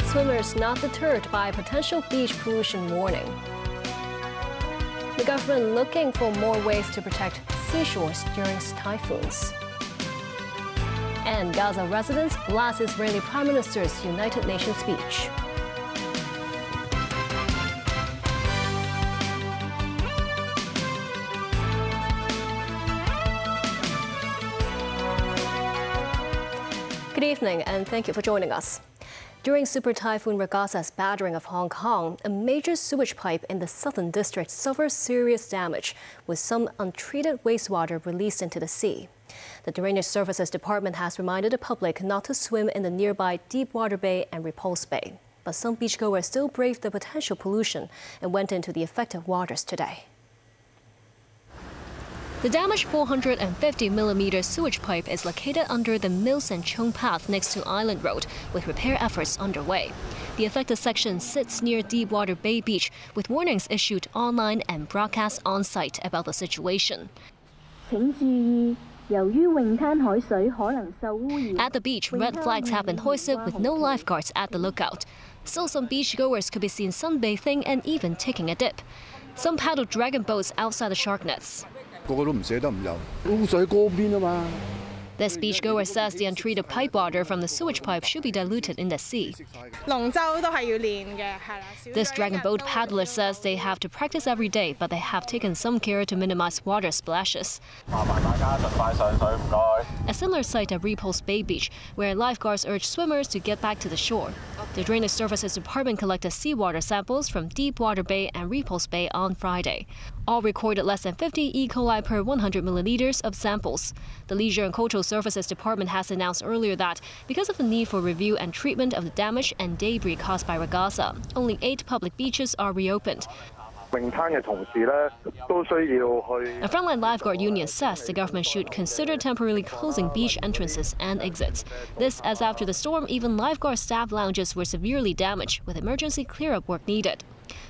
Swimmers not deterred by potential beach pollution warning. The government looking for more ways to protect seashores during typhoons. And Gaza residents blast Israeli Prime Minister's United Nations speech. Good evening and thank you for joining us. During Super Typhoon Ragasa's battering of Hong Kong, a major sewage pipe in the southern district suffered serious damage, with some untreated wastewater released into the sea. The Drainage Services Department has reminded the public not to swim in the nearby Deepwater Bay and Repulse Bay. But some beachgoers still braved the potential pollution and went into the affected waters today. The damaged 450mm sewage pipe is located under the Mills and Chung path next to Island Road, with repair efforts underway. The affected section sits near Deepwater Bay Beach, with warnings issued online and broadcast on-site about the situation. At the beach, red flags have been hoisted with no lifeguards at the lookout. Still, some beachgoers could be seen sunbathing and even taking a dip. Some paddle dragon boats outside the shark nets. This beachgoer says the untreated pipe water from the sewage pipe should be diluted in the sea. This dragon boat paddler says they have to practice every day, but they have taken some care to minimize water splashes. A similar sight at Repulse Bay Beach, where lifeguards urge swimmers to get back to the shore. The Drainage Services Department collected seawater samples from Deepwater Bay and Repulse Bay on Friday. All recorded less than 50 E. coli per 100 milliliters of samples. The Leisure and Cultural Services Department has announced earlier that because of the need for review and treatment of the damage and debris caused by Ragasa, only 8 public beaches are reopened. A frontline lifeguard union says the government should consider temporarily closing beach entrances and exits. This as after the storm, even lifeguard staff lounges were severely damaged, with emergency clear-up work needed.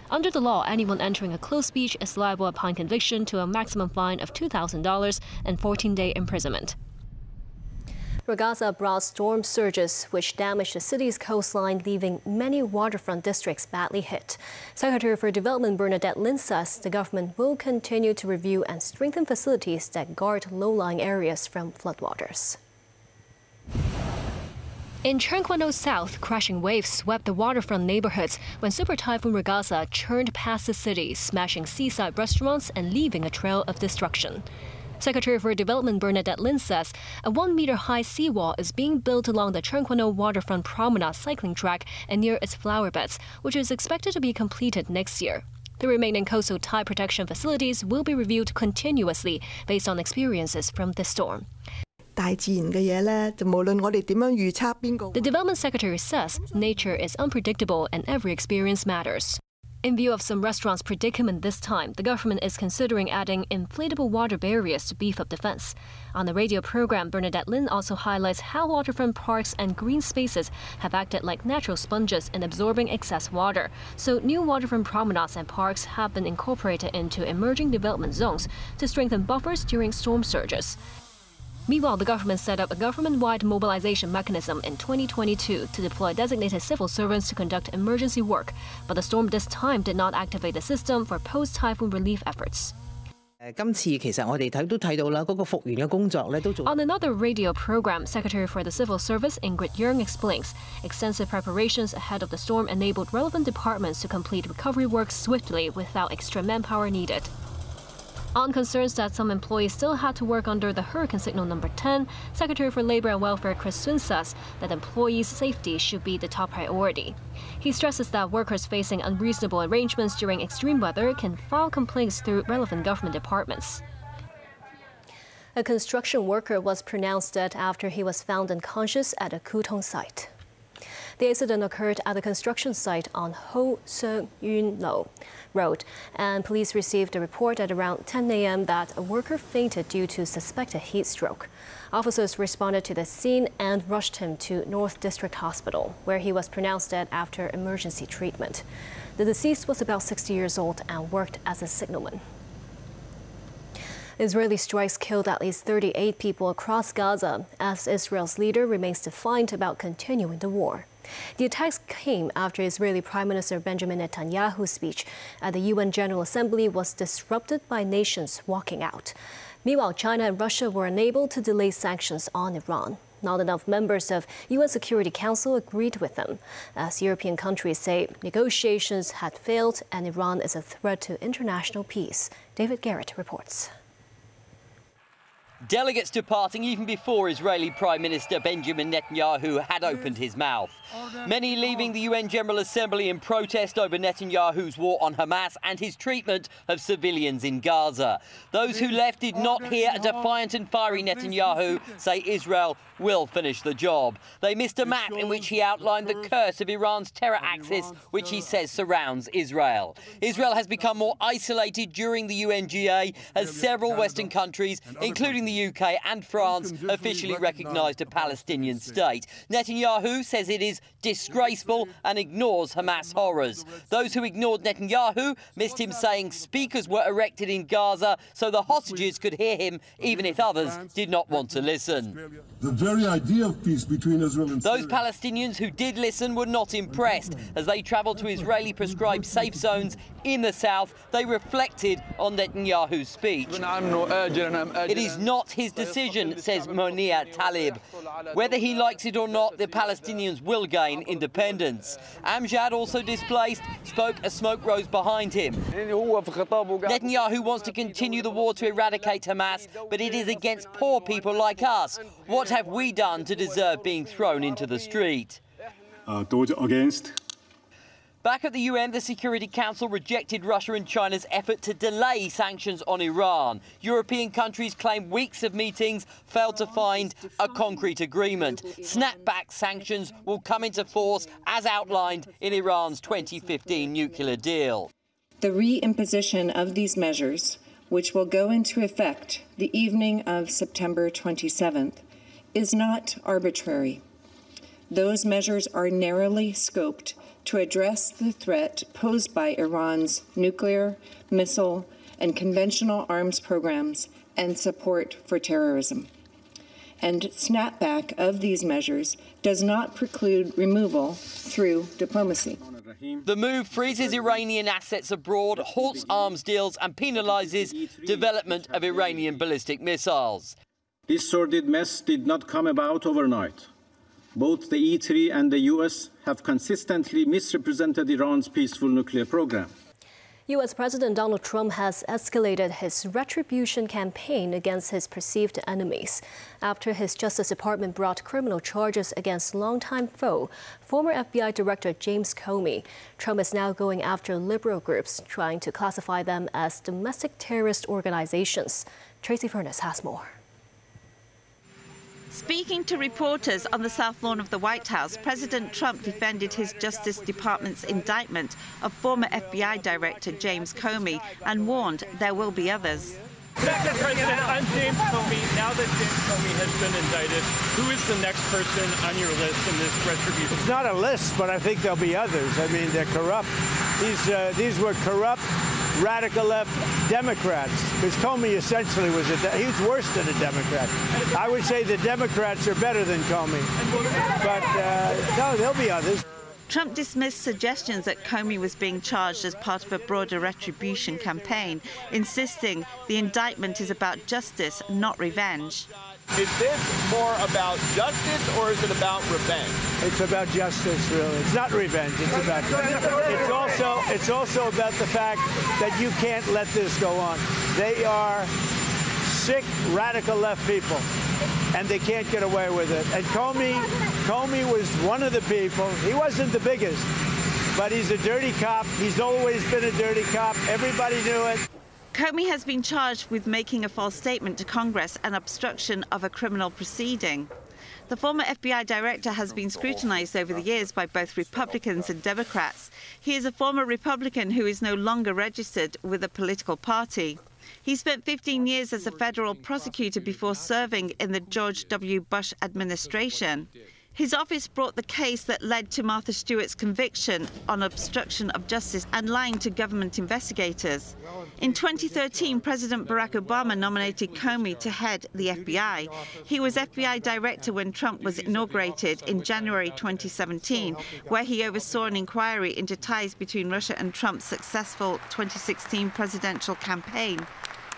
Under the law, anyone entering a closed beach is liable upon conviction to a maximum fine of $2,000 and 14-day imprisonment. Ragasa brought storm surges, which damaged the city's coastline, leaving many waterfront districts badly hit. Secretary for Development Bernadette Lin says the government will continue to review and strengthen facilities that guard low-lying areas from floodwaters. In Chengquano South, crashing waves swept the waterfront neighborhoods when Super Typhoon Ragasa churned past the city, smashing seaside restaurants and leaving a trail of destruction. Secretary for Development Bernadette Lin says a 1-meter-high seawall is being built along the Chengquano waterfront promenade cycling track and near its flower beds, which is expected to be completed next year. The remaining coastal tide protection facilities will be reviewed continuously based on experiences from this storm. The Development Secretary says nature is unpredictable and every experience matters. In view of some restaurants' predicament this time, the government is considering adding inflatable water barriers to beef up defense. On the radio program, Bernadette Lin also highlights how waterfront parks and green spaces have acted like natural sponges in absorbing excess water. So new waterfront promenades and parks have been incorporated into emerging development zones to strengthen buffers during storm surges. Meanwhile, the government set up a government-wide mobilization mechanism in 2022 to deploy designated civil servants to conduct emergency work, but the storm this time did not activate the system for post-typhoon relief efforts. On another radio program, Secretary for the Civil Service Ingrid Yeung explains extensive preparations ahead of the storm enabled relevant departments to complete recovery work swiftly without extra manpower needed. On concerns that some employees still had to work under the Hurricane Signal number 10, Secretary for Labor and Welfare Chris Sun says that employees' safety should be the top priority. He stresses that workers facing unreasonable arrangements during extreme weather can file complaints through relevant government departments. A construction worker was pronounced dead after he was found unconscious at a Kutong site. The accident occurred at the construction site on Ho Seung Yun Lo Road, and police received a report at around 10 a.m. that a worker fainted due to suspected heat stroke. Officers responded to the scene and rushed him to North District Hospital, where he was pronounced dead after emergency treatment. The deceased was about 60 years old and worked as a signalman. Israeli strikes killed at least 38 people across Gaza as Israel's leader remains defiant about continuing the war. The attacks came after Israeli Prime Minister Benjamin Netanyahu's speech at the UN General Assembly was disrupted by nations walking out. Meanwhile, China and Russia were unable to delay sanctions on Iran. Not enough members of UN Security Council agreed with them, as European countries say negotiations had failed and Iran is a threat to international peace. David Garrett reports. Delegates departing even before Israeli Prime Minister Benjamin Netanyahu had opened his mouth. Many leaving the UN General Assembly in protest over Netanyahu's war on Hamas and his treatment of civilians in Gaza. Those who left did not hear a defiant and fiery Netanyahu say Israel will finish the job. They missed a map in which he outlined the curse of Iran's terror axis, which he says surrounds Israel. Israel has become more isolated during the UNGA as several Western countries, including the UK and France, officially recognised a Palestinian state. Netanyahu says it is disgraceful and ignores Hamas horrors. Those who ignored Netanyahu missed him saying speakers were erected in Gaza so the hostages could hear him, even if others did not want to listen. The very idea of peace between Israel and Those Palestinians who did listen were not impressed. As they travelled to Israeli-prescribed safe zones in the south, they reflected on Netanyahu's speech. It is not his decision, says Monia Talib. Whether he likes it or not, the Palestinians will gain independence. Amjad, also displaced, spoke as smoke rose behind him. Netanyahu wants to continue the war to eradicate Hamas, but it is against poor people like us. What have we done to deserve being thrown into the street? Back at the UN, the Security Council rejected Russia and China's effort to delay sanctions on Iran. European countries claim weeks of meetings failed to find a concrete agreement. Snapback sanctions will come into force as outlined in Iran's 2015 nuclear deal. The reimposition of these measures, which will go into effect the evening of September 27th, is not arbitrary. Those measures are narrowly scoped to address the threat posed by Iran's nuclear, missile, and conventional arms programs and support for terrorism. And snapback of these measures does not preclude removal through diplomacy. The move freezes Iranian assets abroad, halts arms deals and penalises development of Iranian ballistic missiles. This sordid mess did not come about overnight. Both the E3 and the US have consistently misrepresented Iran's peaceful nuclear program. U.S. President Donald Trump has escalated his retribution campaign against his perceived enemies after his Justice Department brought criminal charges against longtime foe, former FBI Director James Comey. Trump is now going after liberal groups, trying to classify them as domestic terrorist organizations. Tracy Furness has more. Speaking to reporters on the South Lawn of the White House, President Trump defended his Justice Department's indictment of former FBI Director James Comey and warned there will be others. Mr. President, I'm James Comey. Now that James Comey has been indicted, who is the next person on your list in this retribution? It's not a list, but I think there'll be others. I mean, they're corrupt. These were corrupt, radical left Democrats, because Comey essentially was he was worse than a Democrat. I would say the Democrats are better than Comey, but no, there'll be others. Trump dismissed suggestions that Comey was being charged as part of a broader retribution campaign, insisting the indictment is about justice, not revenge. Is this more about justice or is it about revenge? It's about justice, really. It's not revenge. It's about justice. It's also about the fact that you can't let this go on. They are sick, radical left people, and they can't get away with it. And Comey was one of the people. He wasn't the biggest, but he's a dirty cop. He's always been a dirty cop. Everybody knew it. Comey has been charged with making a false statement to Congress and obstruction of a criminal proceeding. The former FBI director has been scrutinized over the years by both Republicans and Democrats. He is a former Republican who is no longer registered with a political party. He spent 15 years as a federal prosecutor before serving in the George W. Bush administration. His office brought the case that led to Martha Stewart's conviction on obstruction of justice and lying to government investigators. In 2013, President Barack Obama nominated Comey to head the FBI. He was FBI director when Trump was inaugurated in January 2017, where he oversaw an inquiry into ties between Russia and Trump's successful 2016 presidential campaign.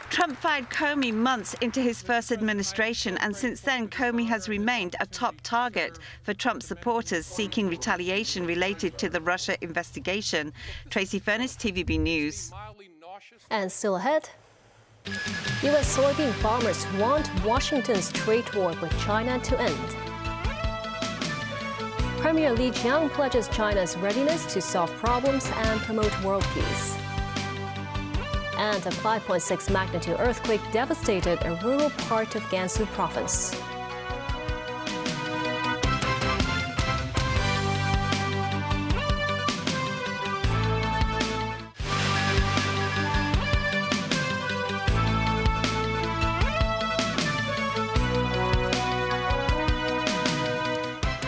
Trump fired Comey months into his first administration, and since then Comey has remained a top target for Trump supporters seeking retaliation related to the Russia investigation. Tracy Furness, TVB News. And still ahead, U.S. soybean farmers want Washington's trade war with China to end. Premier Li Qiang pledges China's readiness to solve problems and promote world peace. And a 5.6 magnitude earthquake devastated a rural part of Gansu province.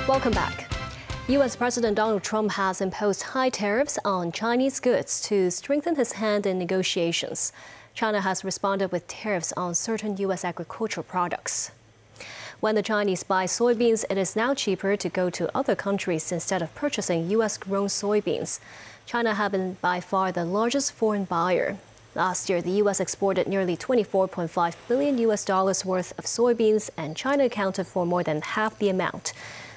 Welcome back. U.S. President Donald Trump has imposed high tariffs on Chinese goods to strengthen his hand in negotiations. China has responded with tariffs on certain U.S. agricultural products. When the Chinese buy soybeans, it is now cheaper to go to other countries instead of purchasing U.S.-grown soybeans. China has been by far the largest foreign buyer. Last year, the U.S. exported nearly $24.5 billion worth of soybeans, and China accounted for more than half the amount.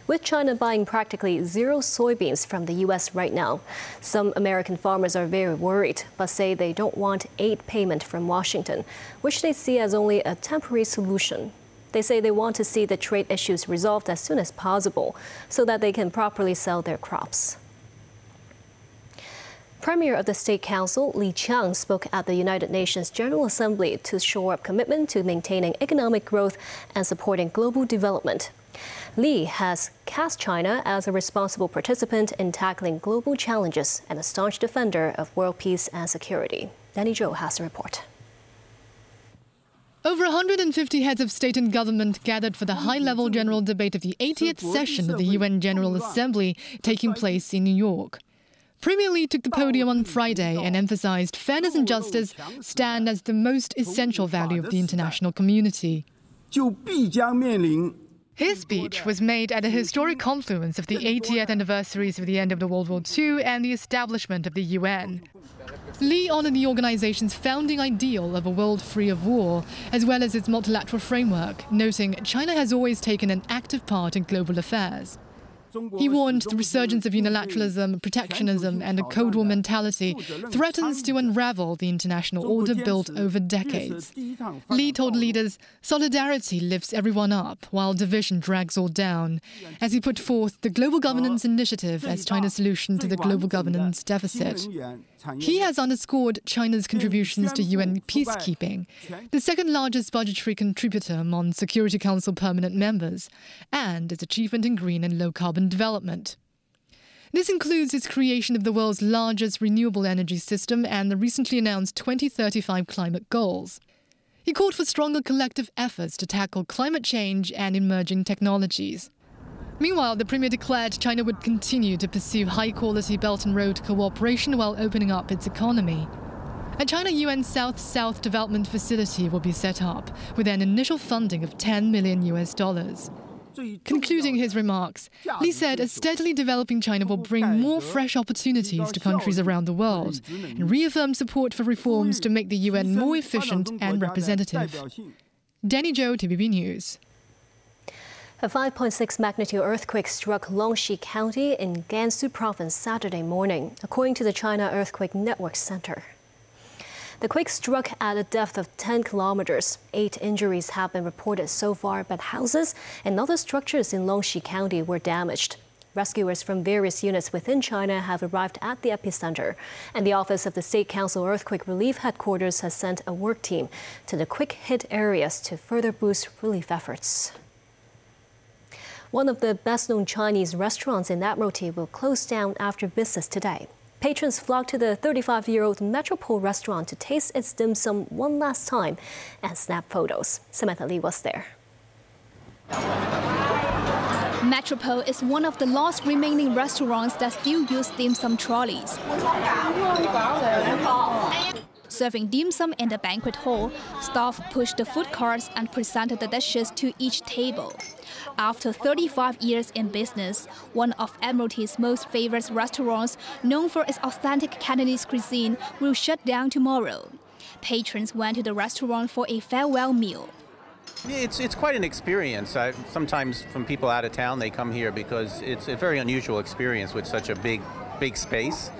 With China buying practically zero soybeans from the U.S. right now, some American farmers are very worried, but say they don't want aid payment from Washington, which they see as only a temporary solution. They say they want to see the trade issues resolved as soon as possible so that they can properly sell their crops. Premier of the State Council, Li Qiang, spoke at the United Nations General Assembly to shore up commitment to maintaining economic growth and supporting global development. Li has cast China as a responsible participant in tackling global challenges and a staunch defender of world peace and security. Danny Zhou has the report. Over 150 heads of state and government gathered for the high-level general debate of the 80th session of the UN General Assembly taking place in New York. Premier Li took the podium on Friday and emphasized fairness and justice stand as the most essential value of the international community. His speech was made at a historic confluence of the 80th anniversaries of the end of the World War II and the establishment of the UN. Li honored the organization's founding ideal of a world free of war, as well as its multilateral framework, noting China has always taken an active part in global affairs. He warned the resurgence of unilateralism, protectionism, and a Cold War mentality threatens to unravel the international order built over decades. Li told leaders, solidarity lifts everyone up, while division drags all down, as he put forth the Global Governance Initiative as China's solution to the global governance deficit. He has underscored China's contributions to UN peacekeeping, the second largest budgetary contributor among Security Council permanent members, and its achievement in green and low-carbon development. This includes its creation of the world's largest renewable energy system and the recently announced 2035 climate goals. He called for stronger collective efforts to tackle climate change and emerging technologies. Meanwhile, the Premier declared China would continue to pursue high-quality Belt and Road cooperation while opening up its economy. A China-UN South-South development facility will be set up, with an initial funding of $10 million. Concluding his remarks, Li said a steadily developing China will bring more fresh opportunities to countries around the world, and reaffirmed support for reforms to make the UN more efficient and representative. Danny Zhou, TVB News. A 5.6 magnitude earthquake struck Longxi County in Gansu province Saturday morning, according to the China Earthquake Network Center. The quake struck at a depth of 10 kilometers. 8 injuries have been reported so far, but houses and other structures in Longxi County were damaged. Rescuers from various units within China have arrived at the epicenter, and the Office of the State Council Earthquake Relief Headquarters has sent a work team to the quick-hit areas to further boost relief efforts. One of the best-known Chinese restaurants in Admiralty will close down after business today. Patrons flocked to the 35-year-old Metropole restaurant to taste its dim sum one last time and snap photos. Samantha Lee was there. Metropole is one of the last remaining restaurants that still use dim sum trolleys. Serving dim sum in the banquet hall, staff pushed the food carts and presented the dishes to each table. After 35 years in business, one of Admiralty's most favorite restaurants, known for its authentic Cantonese cuisine, will shut down tomorrow. Patrons went to the restaurant for a farewell meal. It's quite an experience. Sometimes from people out of town, they come here because it's a very unusual experience with such a big space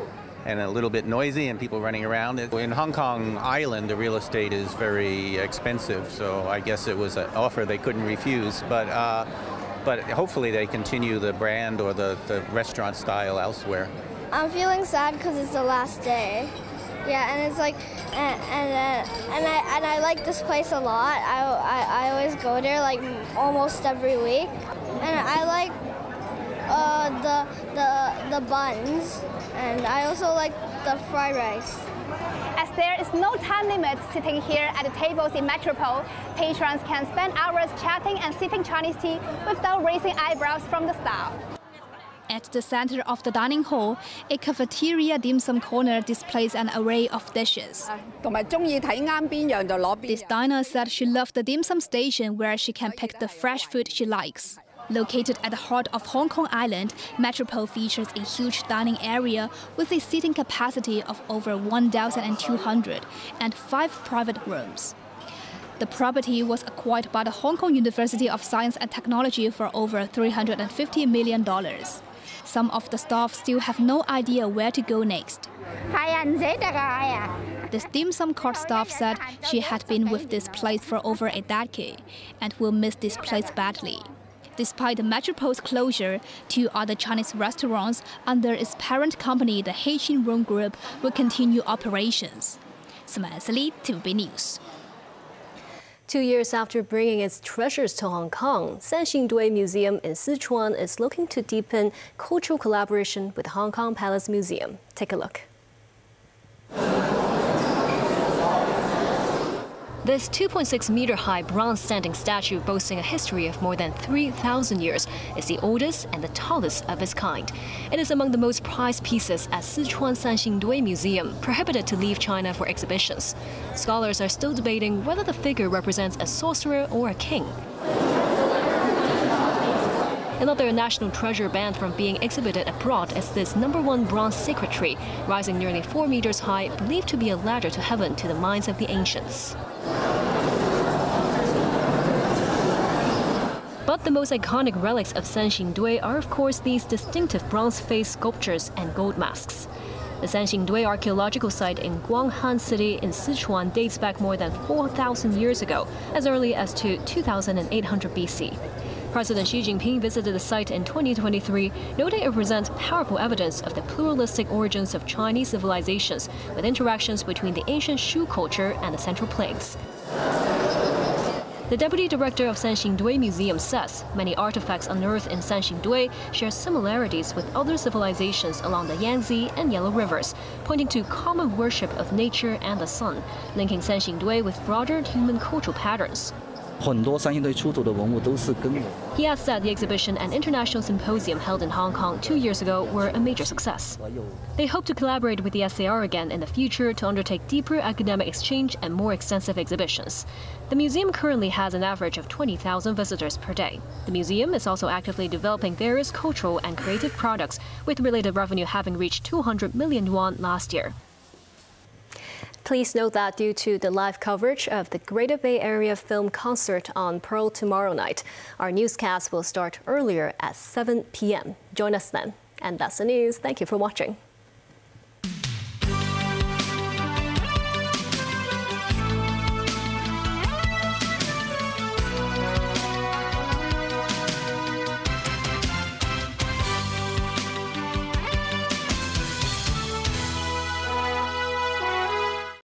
and a little bit noisy and people running around. In Hong Kong Island, the real estate is very expensive, so I guess it was an offer they couldn't refuse. But hopefully they continue the brand or the restaurant style elsewhere. I'm feeling sad because it's the last day. Yeah, and it's like, and I like this place a lot. I always go there like almost every week, and I like the buns, and I also like the fried rice. As there is no time limit sitting here at the tables in Metropole, patrons can spend hours chatting and sipping Chinese tea without raising eyebrows from the staff. At the center of the dining hall, a cafeteria dim sum corner displays an array of dishes. This diner said she loved the dim sum station where she can pick the fresh food she likes. Located at the heart of Hong Kong Island, Metropole features a huge dining area with a seating capacity of over 1,200 and 5 private rooms. The property was acquired by the Hong Kong University of Science and Technology for over $350 million. Some of the staff still have no idea where to go next. This dim sum cart staff said she had been with this place for over a decade and will miss this place badly. Despite the Metropole's closure, 2 other Chinese restaurants under its parent company, the Heichin Rong Group, will continue operations. Samantha Lee, TVB News. 2 years after bringing its treasures to Hong Kong, Sanxingdui Museum in Sichuan is looking to deepen cultural collaboration with Hong Kong Palace Museum. Take a look. This 2.6-meter-high bronze-standing statue, boasting a history of more than 3,000 years, is the oldest and the tallest of its kind. It is among the most prized pieces at Sichuan Sanxingdui Museum, prohibited to leave China for exhibitions. Scholars are still debating whether the figure represents a sorcerer or a king. Another national treasure banned from being exhibited abroad is this #1 bronze sacred tree, rising nearly 4 meters high, believed to be a ladder to heaven to the minds of the ancients. But the most iconic relics of Sanxingdui are, of course, these distinctive bronze face sculptures and gold masks. The Sanxingdui archaeological site in Guanghan City in Sichuan dates back more than 4,000 years ago, as early as to 2800 BC. President Xi Jinping visited the site in 2023, noting it presents powerful evidence of the pluralistic origins of Chinese civilizations, with interactions between the ancient Shu culture and the Central Plains. The deputy director of Sanxingdui Museum says many artifacts unearthed in Sanxingdui share similarities with other civilizations along the Yangtze and Yellow Rivers, pointing to common worship of nature and the sun, linking Sanxingdui with broader human cultural patterns. He adds that the exhibition and international symposium held in Hong Kong 2 years ago were a major success. They hope to collaborate with the SAR again in the future to undertake deeper academic exchange and more extensive exhibitions. The museum currently has an average of 20,000 visitors per day. The museum is also actively developing various cultural and creative products, with related revenue having reached 200 million yuan last year. Please note that due to the live coverage of the Greater Bay Area Film Concert on Pearl tomorrow night, our newscast will start earlier at 7 p.m. Join us then. And that's the news. Thank you for watching.